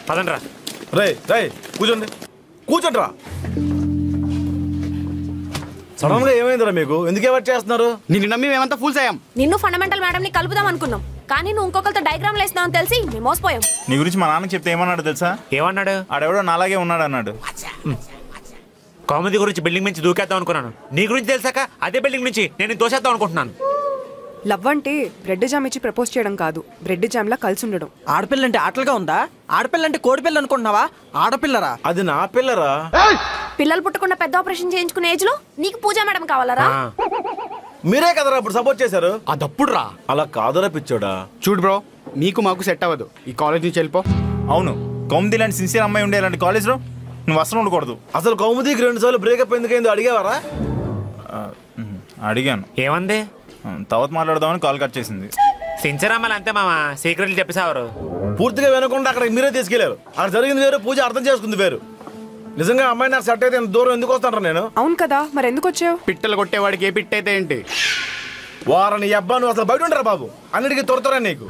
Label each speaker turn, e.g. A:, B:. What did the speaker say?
A: పదండ్రా.
B: రే రే కూర్చోండి, కూర్చోండిరా. సడన్ గా ఏమైందిరా మీకు? ఎందుకు ఎవరు చేస్తున్నారు?
C: నిన్ను నమ్మి మేమంతా ఫూల్స్ అయ్యాం.
D: నిన్ను ఫండమెంటల్ మేడం ని కలుపుదాం అనుకున్నాం, కానీ నువ్వు ఇంకొకరితో డయాగ్రామ్ వేస్తున్నావు అని తెలిసి మేము మోసపోయాం.
E: నీ గురించి మా నాన్నకి చెప్తే ఏమన్నాడు తెలుసా?
A: ఏమన్నాడు?
E: ఆడెవడో నాలాగే ఉన్నాడు అన్నాడు.
A: కామెడీ గురించి బిల్డింగ్ నుంచి దూకేద్దాం అనుకున్నాను. నీ గురించి తెలిసాక అదే బిల్డింగ్ నుంచి నేను తోసేద్దాం అనుకుంటున్నాను.
F: లవ్ అంటే బ్రెడ్ జామ్ ఇచ్చి ప్రపోజ్ చేయడం కాదు, బ్రెడ్ జామ్ లా కలిసి ఉండడం.
G: ఆడపిల్లంటే ఆటలుగా ఉందా? ఆడపిల్లంటే కోడిపిల్ల అనుకుంటున్నావా? ఆడపిల్లరా?
B: అది నా పిల్లరా.
D: పిల్లలు పుట్టకుండా పెద్ద ఆపరేషన్ చేయించుకునే ఏజ్ లో నీకు పూజా మేడం కావాలరా?
B: మీరే కదరా ఇప్పుడు సపోర్ట్ చేశారు.
C: అదప్పుడు రా.
B: అలా కాదురా పిచ్చోడా.
C: చూడు బ్రో, నీకు మాకు సెట్ అవ్వదు. ఈ కాలేజ్ నుంచి వెళ్ళిపో.
E: అవును, కౌముది లాంటి సిన్సియర్ అమ్మాయి ఉండే ఇలాంటి కాలేజ్లో నువ్వు అసలు ఉండకూడదు.
B: అసలు కౌముదికి 2 సార్లు బ్రేకప్ ఎందుకైందో అడిగేవారా?
E: అడిగాను.
A: ఏమంది?
E: తర్వాత మాట్లాడదామని కాల్ కట్ చేసింది.
A: సిన్సియర్ అమ్మాయిలు అంతే మామ, సీక్రెట్లు చెప్పేసావారు.
B: పూర్తిగా వినకుండా అక్కడ మీరే తీసుకెళ్లారు. అక్కడ జరిగింది వేరు, పూజ అర్థం చేసుకుంది వేరు. నిజంగా అమ్మాయి నాకు సెట్ అయితే దూరం ఎందుకు వస్తాను నేను?
F: అవును కదా, మరి ఎందుకు వచ్చావు?
C: పిట్టలు కొట్టేవాడికి ఏ పిట్ట అయితే ఏంటి?
B: వారని అబ్బా, నువ్వు అసలు బయట ఉండరా బాబు. అన్నిటికీ త్వరతరా నీకు.